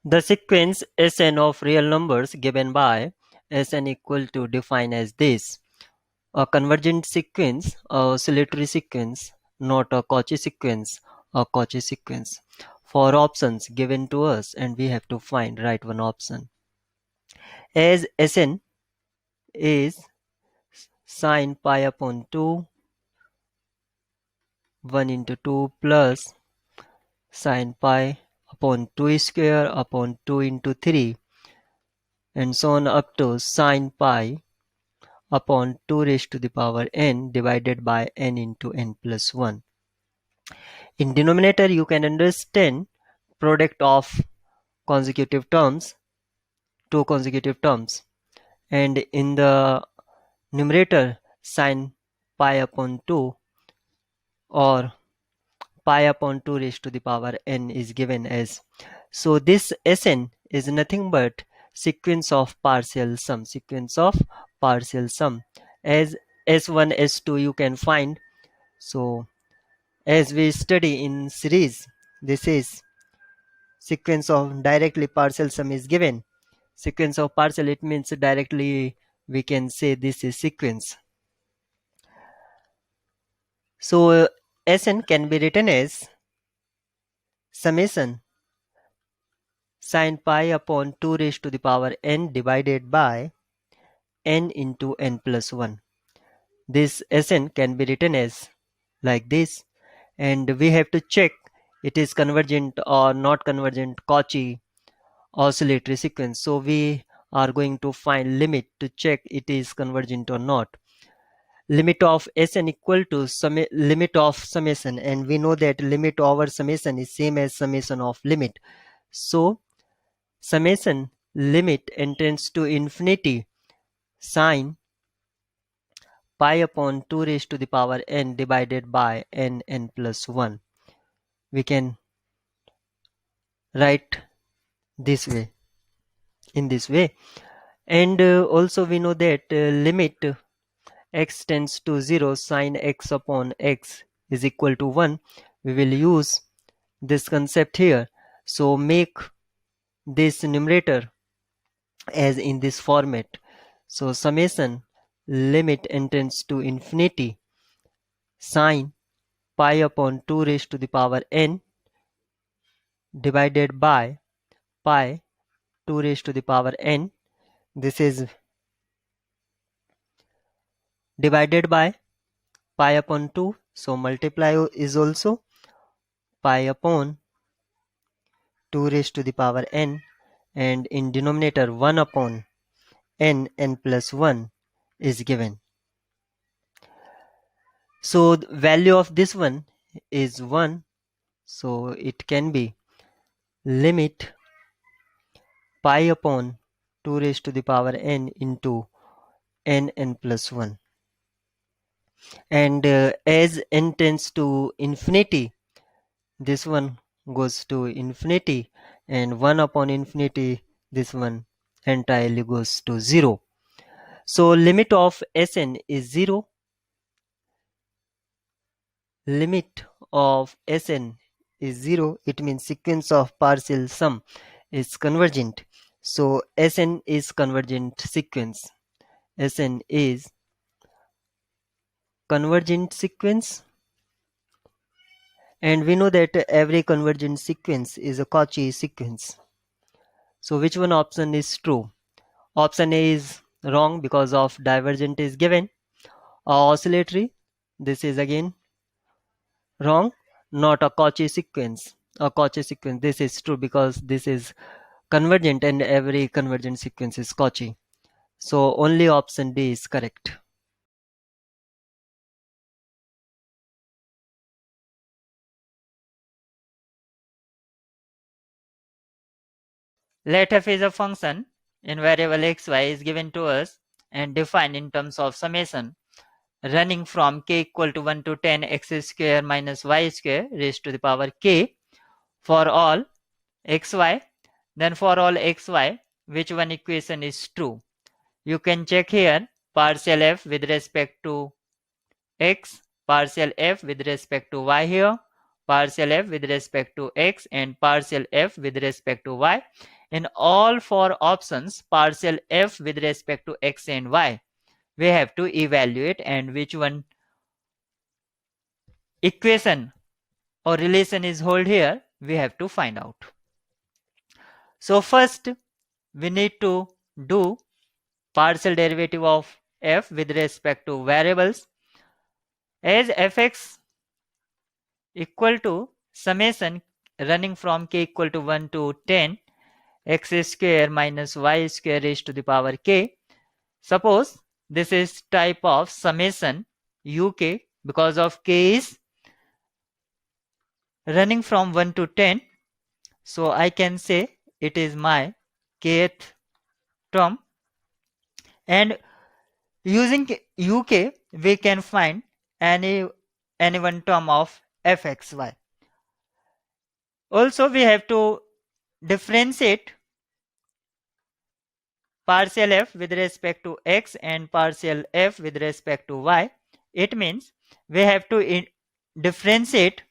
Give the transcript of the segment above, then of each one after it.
The sequence Sn of real numbers given by Sn equal to define as this: a convergent sequence, a oscillatory sequence, not a cauchy sequence, a cauchy sequence. For options given to us, and we have to find right one option. As Sn is sine pi upon 2, 1 into 2 plus sine pi upon 2 square upon 2 into 3, and so on up to sine pi upon 2 raised to the power n divided by n into n plus 1. In denominator, you can understand product of consecutive terms, two consecutive terms, and in the numerator, sine pi upon 2 or pi upon 2 raised to the power n is given as. So this Sn is nothing but sequence of partial sum, as S1, S2 you can find. So as we study in series, this is sequence of directly partial sum is given. Sequence of partial, it means directly we can say this is sequence. So Sn can be written as summation sine pi upon 2 raised to the power n divided by n into n plus 1. This Sn can be written as like this, and we have to check it is convergent or not convergent, cauchy, oscillatory sequence. So we are going to find limit to check it is convergent or not. Limit of Sn equal to limit of summation, and we know that limit over summation is same as summation of limit. So summation limit and tends to infinity sine pi upon 2 raised to the power n divided by n plus 1. We can write this way, in this way. And also we know that limit x tends to 0 sine x upon x is equal to 1. We will use this concept here. So make this numerator as in this format. So summation limit n tends to infinity sine pi upon 2 raised to the power n divided by pi 2 raised to the power n. This is divided by pi upon 2. So multiply is also pi upon 2 raised to the power n, and in denominator 1 upon n plus 1 is given. So the value of this one is 1. So it can be limit pi upon 2 raised to the power n into n plus 1. And as n tends to infinity, this one goes to infinity, and 1 upon infinity, this one entirely goes to 0. So limit of Sn is 0. Limit of Sn is 0. It means sequence of partial sum is convergent. So Sn is convergent sequence. Sn is convergent sequence, and we know that every convergent sequence is a Cauchy sequence. So which one option is true? Option A is wrong because of divergent is given. Oscillatory, this is again wrong, not a Cauchy sequence. A Cauchy sequence, this is true because this is convergent and every convergent sequence is Cauchy. So only option D is correct. Let f is a function in variable xy is given to us and defined in terms of summation running from k equal to 1 to 10 x square minus y square raised to the power k for all xy. Then for all xy, which one equation is true? You can check here partial f with respect to x, partial f with respect to y here, partial f with respect to x and partial f with respect to y. In all four options, partial f with respect to x and y, we have to evaluate, and which one equation or relation is hold here, we have to find out. So first we need to do partial derivative of f with respect to variables, as fx equal to summation running from k equal to 1 to 10 x square minus y square raised to the power k. Suppose this is type of summation uk, because of k is running from 1 to 10, so I can say it is my kth term, and using uk we can find any one term of fxy. Also we have to differentiate partial f with respect to x and partial f with respect to y. It means we have to differentiate,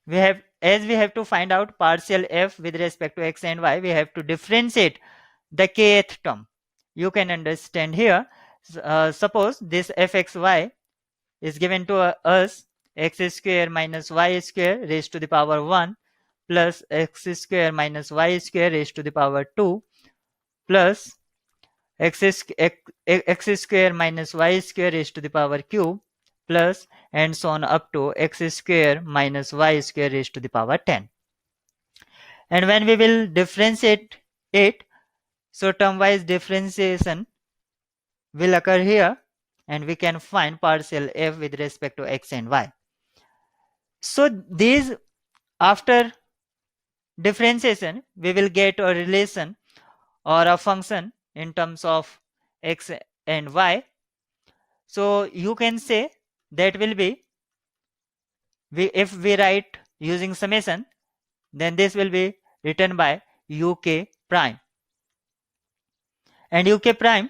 we have to find out partial f with respect to x and y, we have to differentiate the kth term. You can understand here. Suppose this fxy is given to us x square minus y square raised to the power 1 plus x square minus y square raised to the power 2 plus x square minus y square raised to the power cube plus and so on up to x square minus y square raised to the power 10. And when we will differentiate it, so term-wise differentiation will occur here, and we can find partial f with respect to x and y. So these, after differentiation, we will get a relation or a function in terms of x and y. So you can say that will be, if we write using summation, then this will be written by uk prime, and uk prime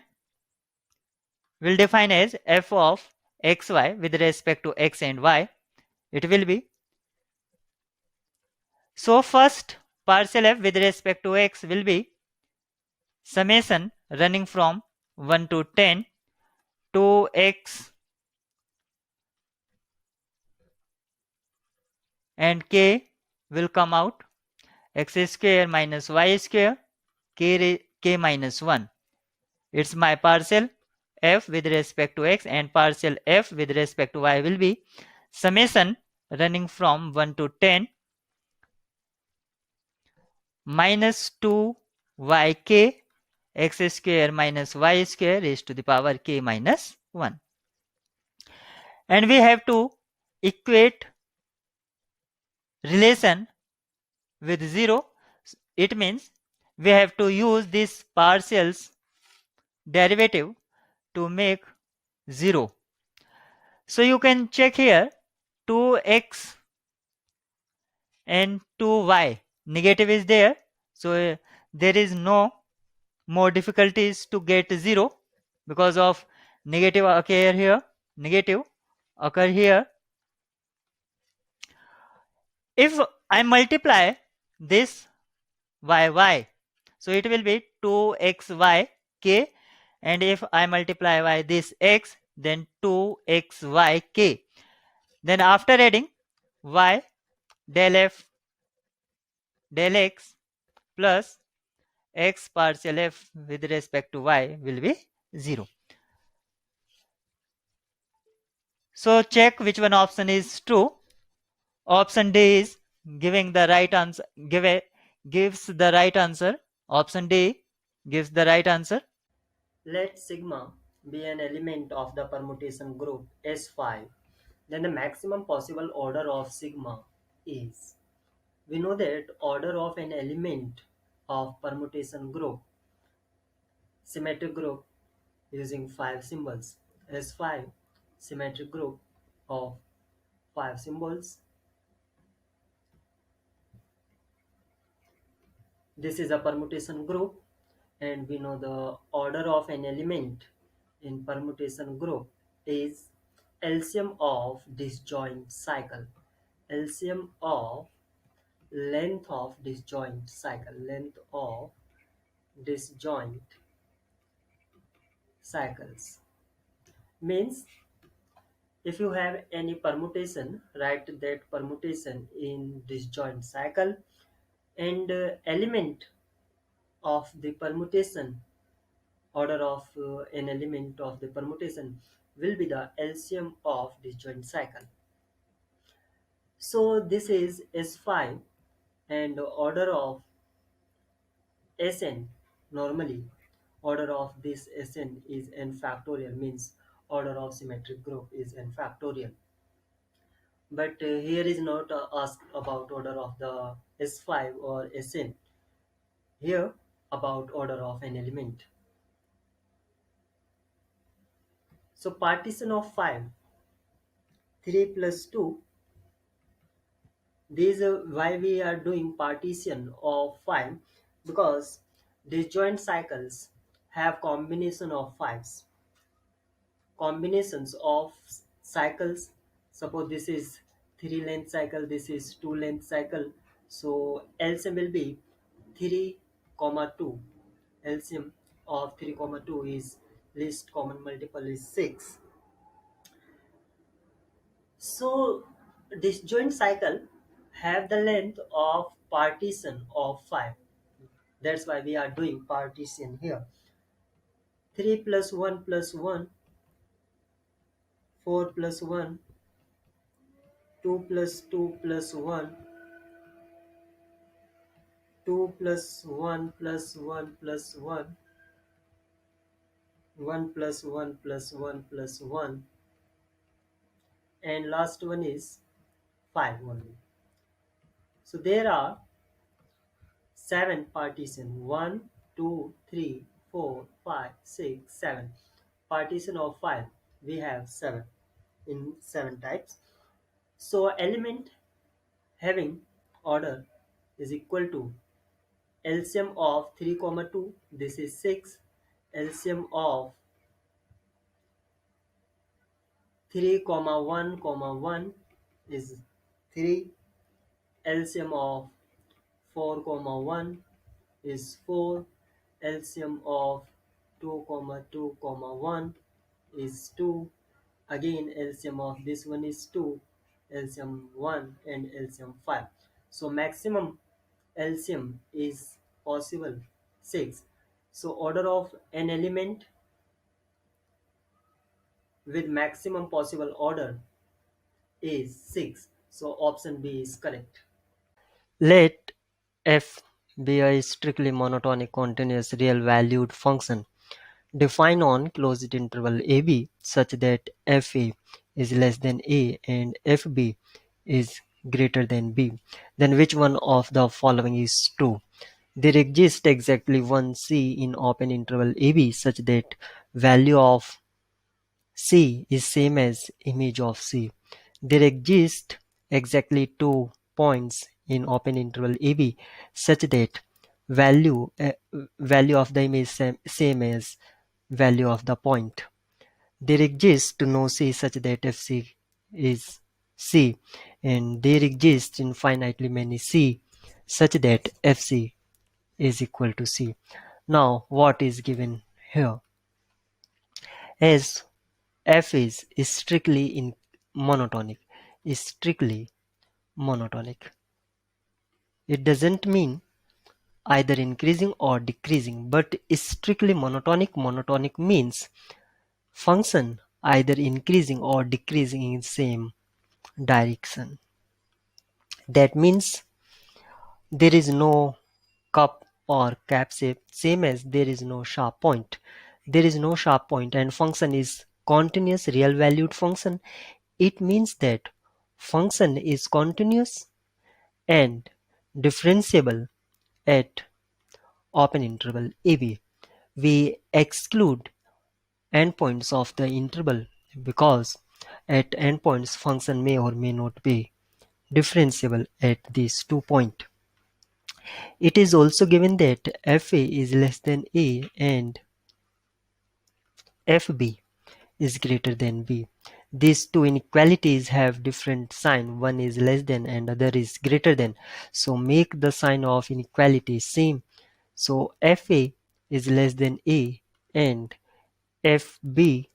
will define as f of xy with respect to x and y. It will be, so first partial f with respect to x will be summation running from 1 to 10 to x and k will come out x square minus y square k minus 1. It's my partial f with respect to x, and partial f with respect to y will be summation running from 1 to 10 minus 2 yk x square minus y square raised to the power k minus 1. And we have to equate relation with 0. It means we have to use this partials derivative to make 0. So you can check here, 2x and 2y negative is there, so there is no more difficulties to get 0 because of negative occur here. If I multiply this y, so it will be 2xy k, and if I multiply by this x, then 2xy k. Then after adding y del f del x plus x partial f with respect to y will be 0. So check which one option is true. Option D is giving the right answer, gives the right answer. Option D gives the right answer. Let sigma be an element of the permutation group S5, then the maximum possible order of sigma is. We know that order of an element of permutation group, symmetric group using 5 symbols, S5 symmetric group of 5 symbols. This is a permutation group, and we know the order of an element in permutation group is LCM of disjoint cycle. LCM of length of disjoint cycle, length of disjoint cycles. Means if you have any permutation, write that permutation in disjoint cycle, and element of the permutation, order of an element of the permutation will be the LCM of disjoint cycle. So this is S5, and order of Sn, normally order of this Sn is n factorial, means order of symmetric group is n factorial. But here is not asked about order of the S5 or Sn, here about order of an element. So partition of 5, 3 plus 2, this why we are doing partition of 5, because disjoint cycles have combination of 5s, combinations of cycles. Suppose this is 3 length cycle, this is 2 length cycle, so LCM will be 3 comma 2. LCM of 3 comma 2 is least common multiple is 6. So disjoint cycle have the length of partition of 5. That's why we are doing partition here. 3 plus 1 plus 1, 4 plus 1, 2 plus 2 plus 1, 2 plus 1 plus 1 plus 1, 1 plus 1 plus 1 plus 1, and last one is 5 only. So there are 7 partition, 1, 2, 3, 4, 5, 6, 7. Partition of 5, we have 7 in 7 types. So element having order is equal to LCM of 3 comma 2, this is 6. LCM of 3 comma 1 comma 1 is 3. LCM of 4 comma 1 is 4. LCM of 2 comma 2 comma 1 is 2. Again LCM of this one is 2. LCM 1 and LCM 5. So maximum LCM is possible 6. So order of an element with maximum possible order is 6. So option B is correct. Let f be a strictly monotonic continuous real valued function defined on closed interval ab such that fa is less than a and fb is greater than b. Then which one of the following is true? There exists exactly one c in open interval ab such that value of C is same as image of C. There exist exactly 2 points in open interval AB such that value of the image same as value of the point. There exists no C such that FC is C, and there exist infinitely many C such that FC is equal to C. Now what is given here? As F is strictly in monotonic, strictly monotonic. It doesn't mean either increasing or decreasing, but strictly monotonic. Monotonic means function either increasing or decreasing in same direction. That means there is no cup or cap shape, same as there is no sharp point. There is no sharp point and function is continuous real valued function. It means that function is continuous and differentiable at open interval AB. We exclude endpoints of the interval because at endpoints function may or may not be differentiable at these 2 points. It is also given that fa is less than a and fb is greater than b. these two inequalities have different sign. One is less than and other is greater than. So make the sign of inequality same. So FA is less than A and FB,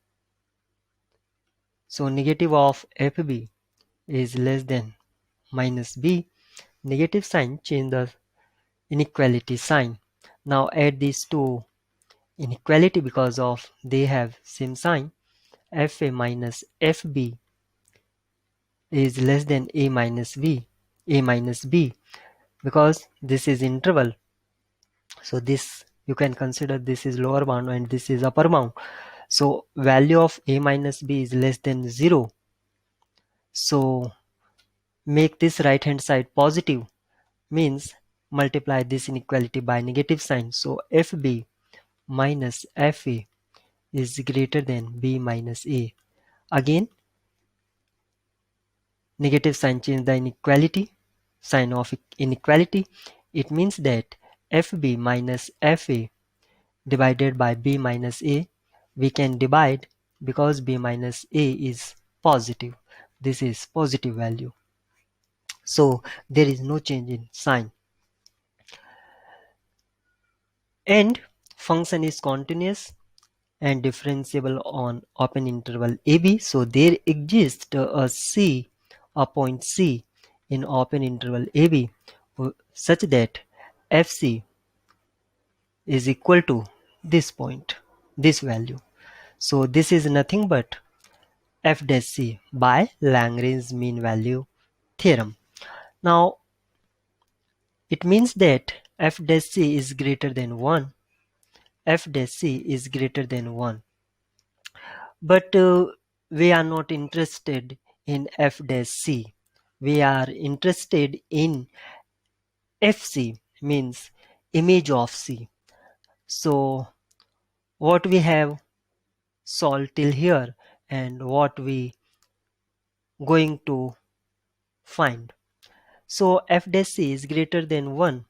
so negative of FB is less than minus B. Negative sign, change the inequality sign. Now add these two inequality because of they have same sign. FA minus FB is less than A minus B, A minus B, because this is interval. So this you can consider this is lower bound and this is upper bound. So value of A minus B is less than 0. So make this right hand side positive, means multiply this inequality by negative sign. So FB minus FA is greater than B minus A. Again negative sign, change the inequality sign of inequality. It means that FB minus FA divided by B minus A, we can divide because B minus A is positive. This is positive value. So there is no change in sign. And function is continuous and differentiable on open interval AB. So there exists a point C in open interval AB such that FC is equal to this point, this value. So this is nothing but f dash c by Lagrange's mean value theorem. Now it means that f dash c is greater than 1. F dash c is greater than 1. But we are not interested in f dash c. We are interested in fc, means image of c. So what we have solved till here and what we going to find. So f dash c is greater than 1.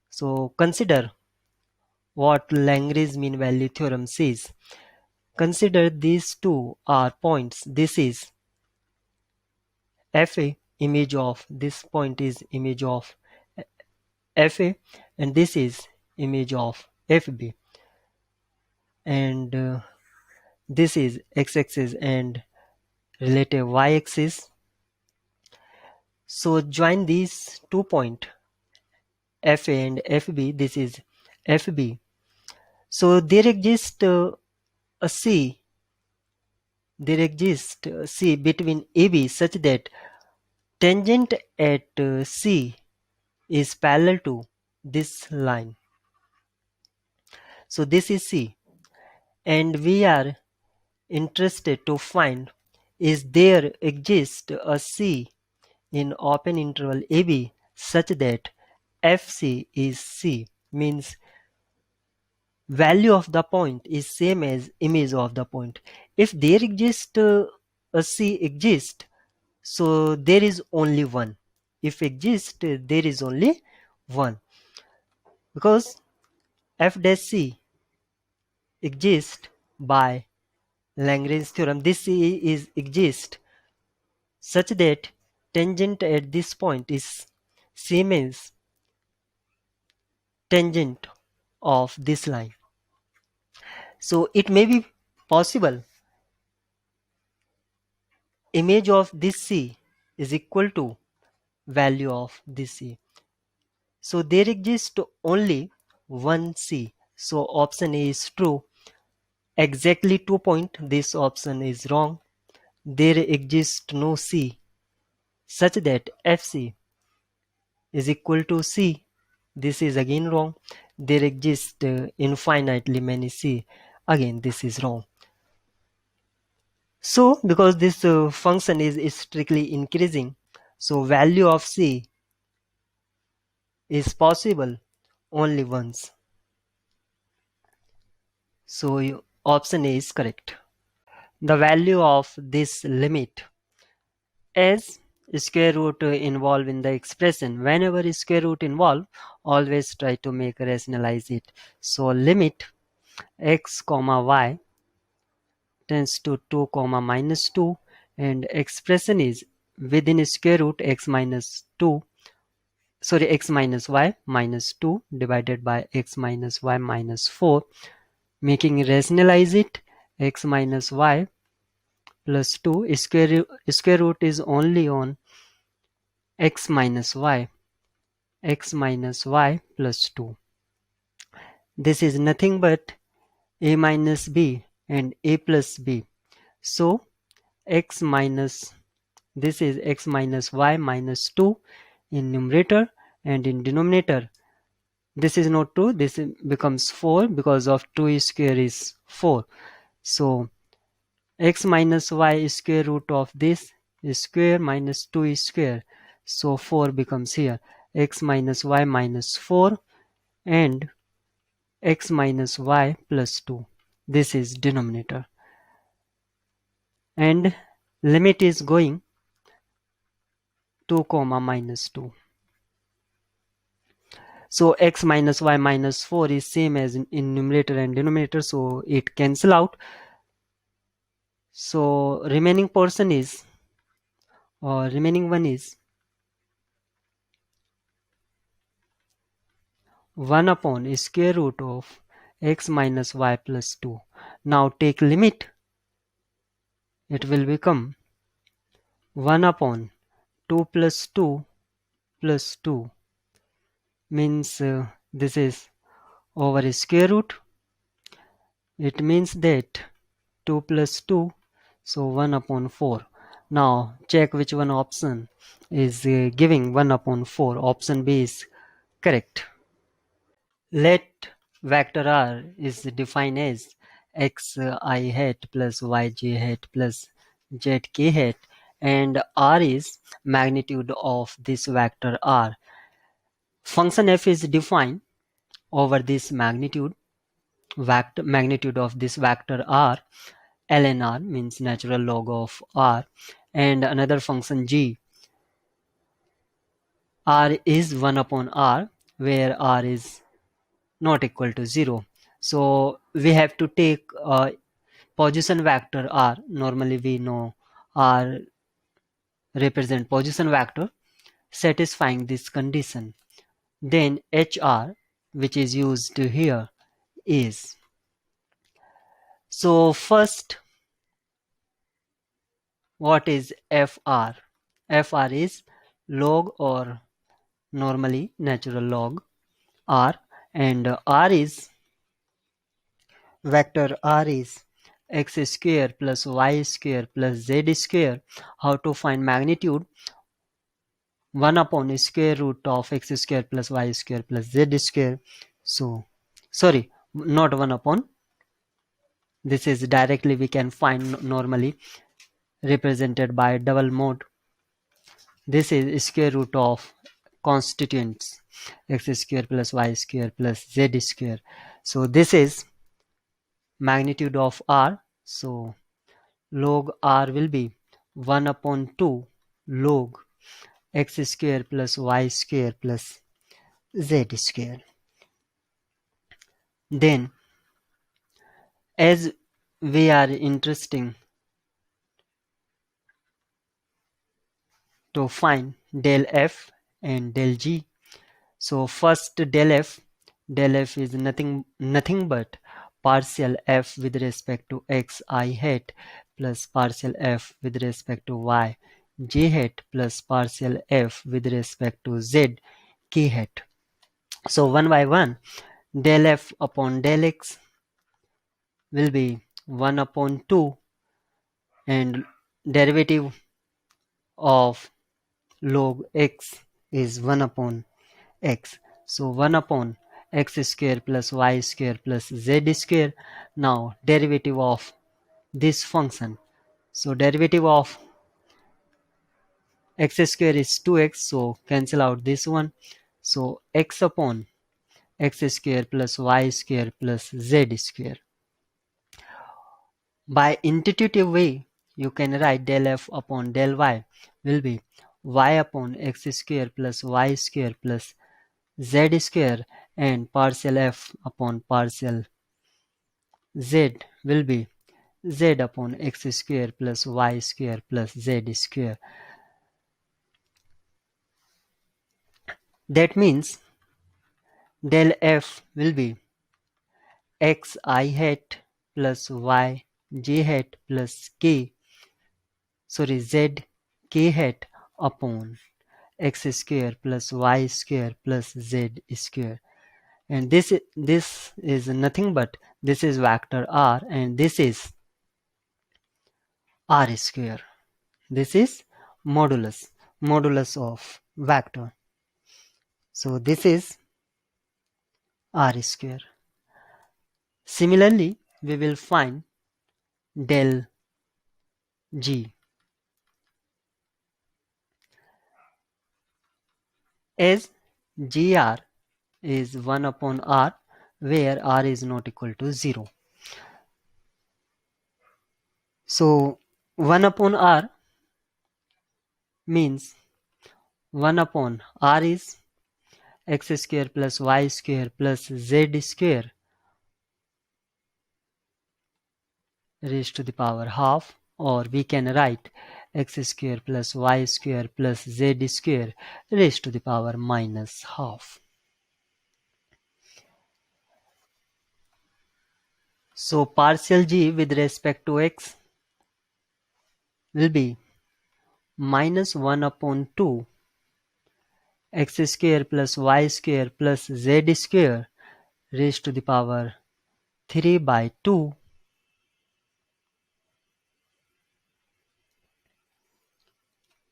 So consider what Lagrange's mean value theorem says. Consider these two are points. This is fa, image of this point is image of fa, and this is image of fb, and this is x-axis and relative y-axis. So join these 2 points fa and fb. This is fb. So there exists a c, there exists c between AB such that tangent at C is parallel to this line. So this is C, and we are interested to find is there exists a C in open interval AB such that FC is C, means value of the point is same as image of the point. If there exists a C exists, so there is only one. If exists, there is only one, because f dash c exists by Lagrange's theorem. This C is exist such that tangent at this point is same as tangent of this line. So it may be possible image of this C is equal to value of this C. So there exists only one C. So option A is true. Exactly 2 point. This option is wrong. There exists no C such that FC is equal to C. This is again wrong. There exist infinitely many C. Again, this is wrong. So because this function is strictly increasing, so value of C is possible only once. So option A is correct. The value of this limit as square root involved in the expression. Whenever square root involved, always try to make rationalize it. So limit x comma y tends to 2 comma minus 2, and expression is within square root x minus 2, sorry, x minus y minus 2 divided by x minus y minus 4, making rationalize it x minus y plus 2, square root is only on x minus y plus 2. This is nothing but a minus b and a plus b. So x minus, this is x minus y minus 2 in numerator, and in denominator this is not 2, this becomes 4 because of 2 square is 4. So x minus y square root of this is square minus 2 square. So 4 becomes here x minus y minus 4 and x minus y plus 2. This is denominator. And limit is going 2 comma minus 2. So x minus y minus 4 is same as in numerator and denominator, so it cancel out. So remaining portion is, or remaining one is 1 upon square root of x minus y plus 2. Now take limit, it will become 1 upon 2 plus 2 plus 2, means this is over square root. It means that 2 plus 2, so 1 upon 4. Now check which one option is giving 1 upon 4. Option B is correct. Let vector r is defined as x I hat plus y j hat plus z k hat, and r is magnitude of this vector r. Function f is defined over this magnitude of this vector r. ln r means natural log of r, and another function g. R is 1 upon r, where r is not equal to 0. So we have to take position vector r. Normally we know r represent position vector satisfying this condition. Then hr, which is used here, is. So first, what is fr? Fr is log, or normally natural log r, and r is, vector r is x square plus y square plus z square. How to find magnitude? 1 upon square root of x square plus y square plus z square. So sorry, not 1 upon, this is directly we can find normally represented by double mode. This is square root of constituents x square plus y square plus z square. So this is magnitude of r. So log r will be 1 upon 2 log x square plus y square plus z square. Then, as we are interested to find del f and del g, so first del f is nothing but partial f with respect to x I hat plus partial f with respect to y j hat plus partial f with respect to z k hat. So one by one, del f upon del x will be 1 upon 2, and derivative of log x is 1 upon x. So 1 upon x square plus y square plus z square. Now derivative of this function. So derivative of x square is 2x, so cancel out this one. So x upon x square plus y square plus z square. By intuitive way, you can write del f upon del y will be y upon x square plus y square plus z square, and partial f upon partial z will be z upon x square plus y square plus z square. That means del f will be xi hat plus y j hat plus z k hat upon x square plus y square plus z square. And this is nothing but this is vector r and this is r square. This is modulus of vector. So this is r square. Similarly, we will find del g as gr is 1 upon r where r is not equal to 0. So 1 upon r means 1 upon r is x square plus y square plus z square raised to the power half, or we can write x square plus y square plus z square raised to the power minus half. So partial g with respect to x will be minus 1 upon 2 x square plus y square plus z square raised to the power 3 by 2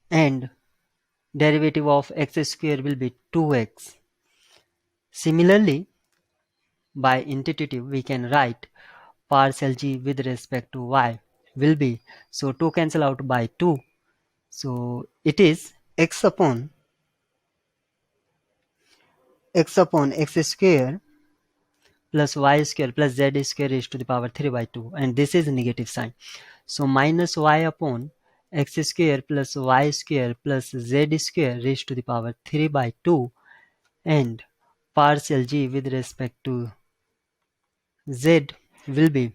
and derivative of x square will be 2x. Similarly, by intuitive we can write partial g with respect to y will be, so 2 cancel out by 2, so it is x square plus y square plus z square raised to the power 3 by 2, and this is negative sign. So minus y upon x square plus y square plus z square raised to the power 3 by 2 and partial g with respect to z will be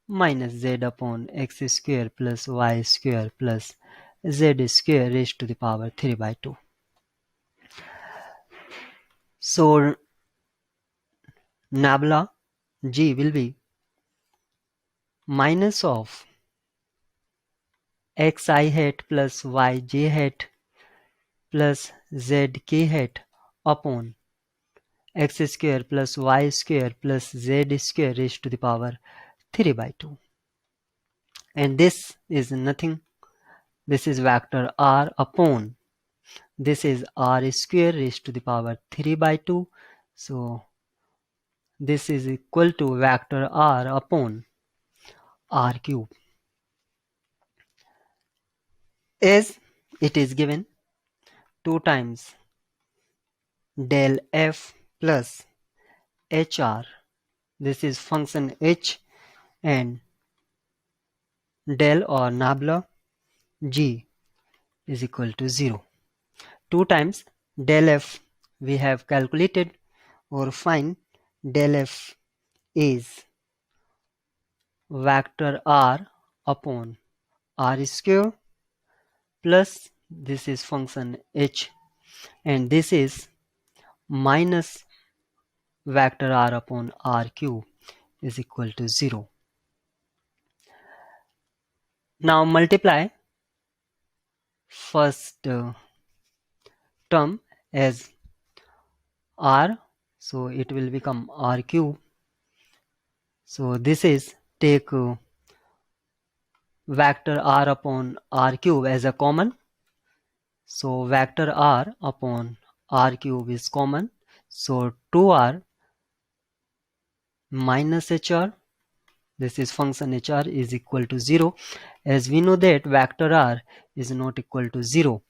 minus z upon x square plus y square plus z square raised to the power 3 by 2. So nabla g will be minus of xi hat plus yj hat plus zk hat upon x square plus y square plus z square raised to the power 3 by 2. And this is nothing, this is vector r upon this is r square raised to the power 3 by 2. So this is equal to vector r upon r cube. As it is given 2 times del f plus hr, this is function h, and del or nabla g is equal to 0. 2 times del f we have calculated or find del f is vector r upon r square plus this is function h and this is minus vector r upon r cube is equal to 0. Now multiply first term as r, so it will become r cube. So this is take vector r upon r cube as a common. So vector r upon r cube is common. So 2r minus hr, this is function hr is equal to 0, as we know that vector r is not equal to 0.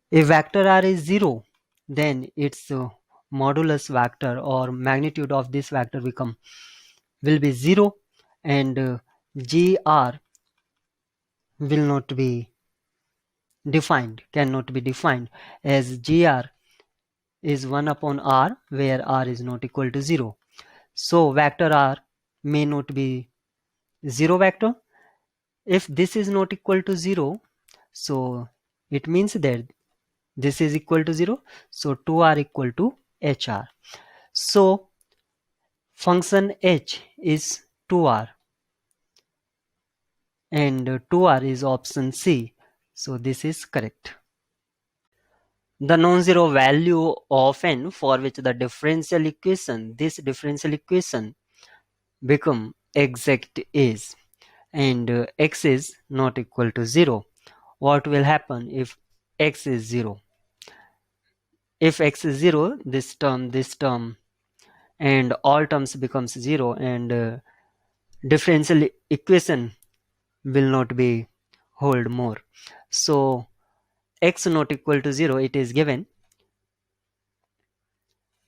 If vector r is 0, then its modulus vector or magnitude of this vector will be 0, and gr will not be defined, cannot be defined, as gr is 1 upon r where r is not equal to 0. So vector r may not be 0 vector, If this is not equal to 0, so it means that this is equal to 0, so 2r equal to hr. So function h is 2r and 2r is option C, so this is correct. The non-zero value of n for which the this differential equation become exact is, and x is not equal to 0. What will happen if x is 0? If x is 0, this term and all terms becomes 0, and differential equation will not be hold more. So x not equal to 0, it is given,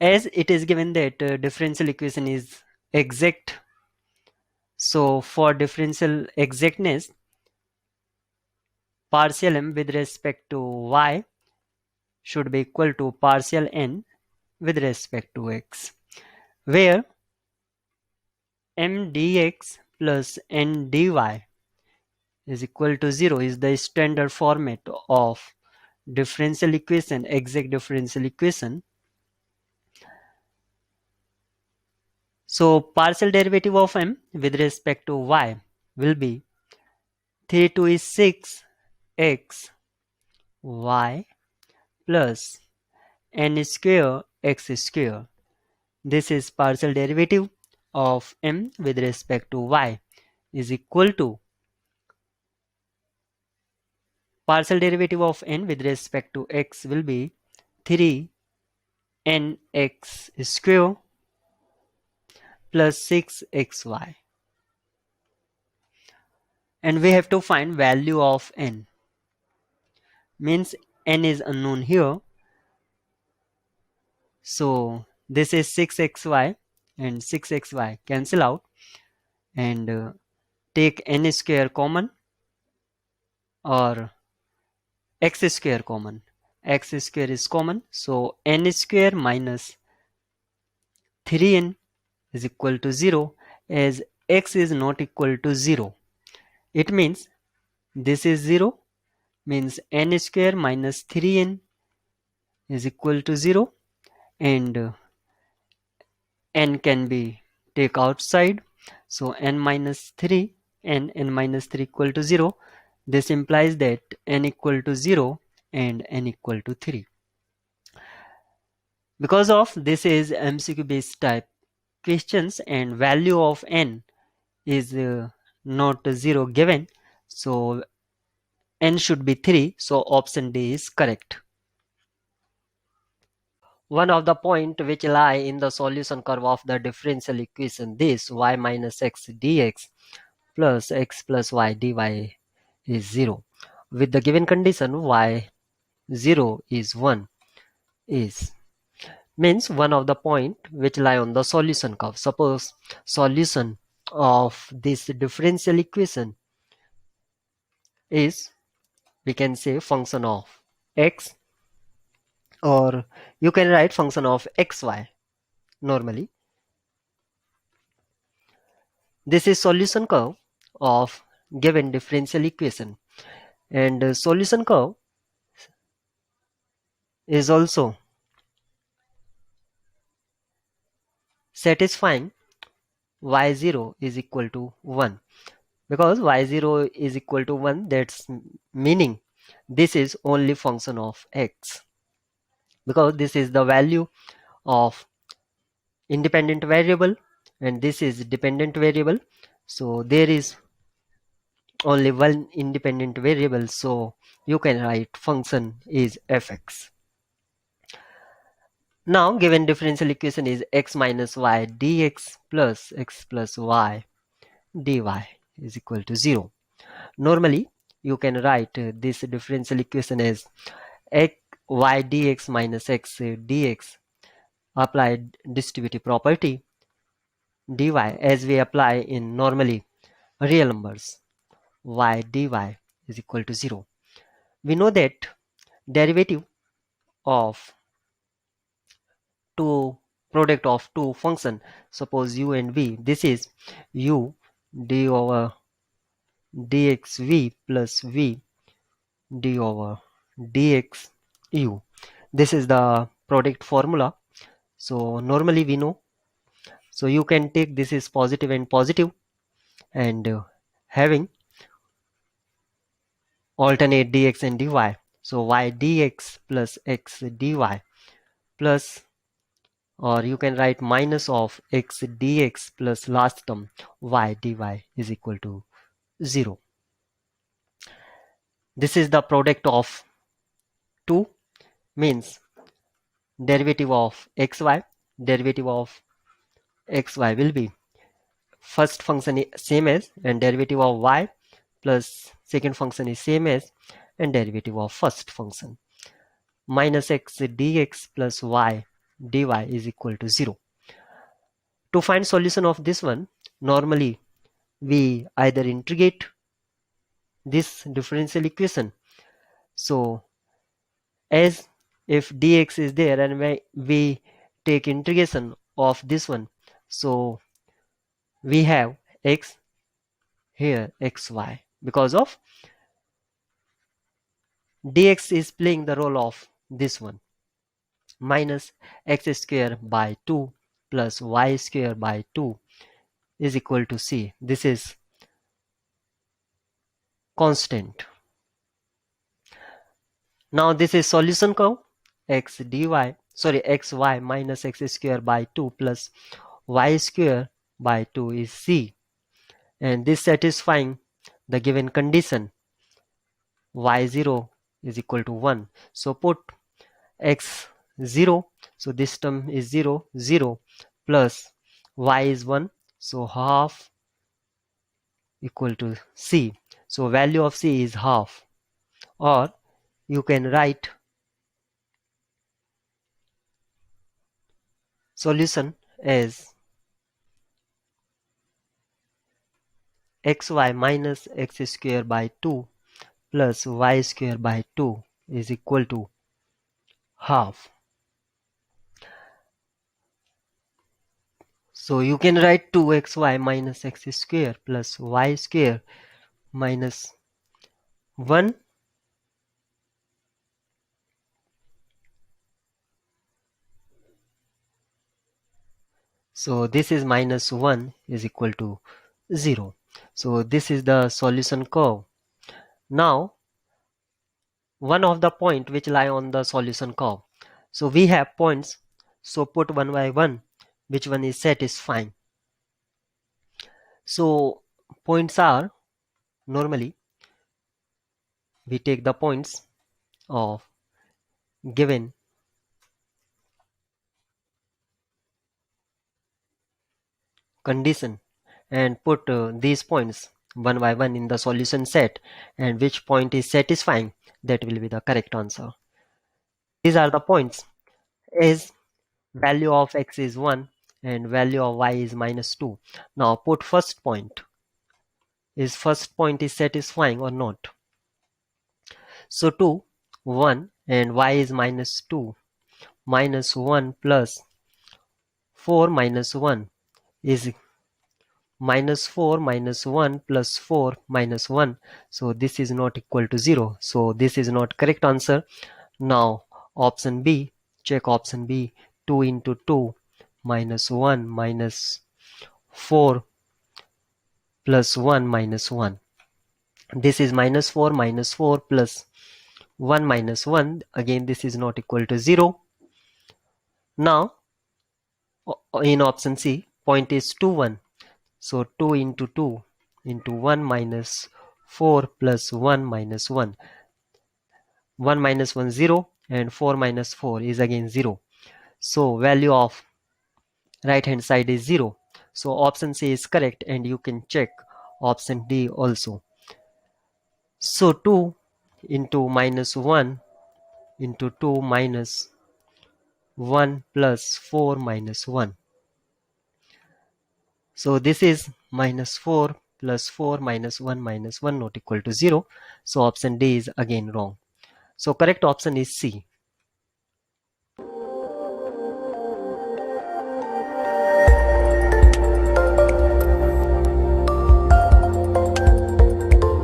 as it is given that differential equation is exact. So for differential exactness, partial m with respect to y should be equal to partial n with respect to x, where m dx plus n dy is equal to 0 is the standard format of differential equation, exact differential equation. So partial derivative of m with respect to y will be 3 2 is 6 x y plus n square x square. This is partial derivative of m with respect to y is equal to partial derivative of n with respect to x will be 3 nx square plus 6xy, and we have to find value of n, means n is unknown here, so this is 6xy and 6xy cancel out, and take n square common or x square common. X square is common, so n square minus 3n is equal to 0, as x is not equal to 0. It means this is 0, means n square minus 3n is equal to 0, and n can be take outside, so n minus 3 and n minus 3 equal to 0. This implies that n equal to 0 and n equal to 3. Because of this is MCQ based type questions and value of n is not 0 given, so n should be 3, so option D is correct. One of the point which lie in the solution curve of the differential equation, this y minus x dx plus x plus y dy is 0, with the given condition y 0 is 1, is means one of the point which lie on the solution curve. Suppose solution of this differential equation is, we can say, function of x, or you can write function of xy normally. This is solution curve of given differential equation, and solution curve is also satisfying y0 is equal to 1, because y0 is equal to 1, that's meaning this is only function of x, because this is the value of independent variable and this is dependent variable, so there is only one independent variable, so you can write function is fx. Now given differential equation is x minus y dx plus x plus y dy is equal to 0. Normally you can write this differential equation as x y dx minus x dx applied distributive property dy, as we apply in normally real numbers, y dy is equal to 0. We know that derivative of two product of two function, suppose u and v, this is u d over dxv plus v d over dx u. This is the product formula. So normally we know. So you can take this is positive and positive, and having alternate dx and dy. So y dx plus x dy plus, or you can write minus of x dx plus last term y dy is equal to 0. This is the product of 2, means derivative of xy. Derivative of xy will be first function is same as, and derivative of y plus second function is same as, and derivative of first function minus x dx plus y dy is equal to 0. To find solution of this one, normally we either integrate this differential equation. So as if dx is there and we take integration of this one, so we have x here xy, because of dx is playing the role of this one, minus x square by 2 plus y square by 2 is equal to c. This is constant. Now this is solution curve. X dy, sorry, xy minus x square by 2 plus y square by 2 is c, and this satisfying the given condition y0 is equal to 1. So put x 0, so this term is 0 0 plus y is 1, so half equal to c. So value of c is half, or you can write solution as xy minus x square by 2 plus y square by 2 is equal to half. So you can write 2xy minus x square plus y square minus 1. So this is minus 1 is equal to 0. So this is the solution curve. Now one of the point which lie on the solution curve. So we have points. So put one by one which one is satisfying. So points are, normally we take the points of given condition and put these points one by one in the solution set, and which point is satisfying, that will be the correct answer. These are the points. As value of x is 1 and value of y is minus 2. Now put first point. Is first point is satisfying or not? So 2, 1 and y is minus 2. Minus 1 plus 4 minus 1 is minus 4 minus 1 plus 4 minus 1. So this is not equal to 0. So this is not correct answer. Now option B, check option B. 2 into 2 minus 1 minus 4 plus 1 minus 1. This is minus 4 minus 4 plus 1 minus 1. Again this is not equal to 0. Now in option C, point is 2 1. So 2 into 2 into 1 minus 4 plus 1 minus 1. 1 minus 1 0, and 4 minus 4 is again 0. So value of right hand side is 0. So option C is correct, and you can check option D also. So 2 into minus 1 into 2 minus 1 plus 4 minus 1. So this is minus 4 plus 4 minus 1 not equal to 0. So option D is again wrong. So correct option is C.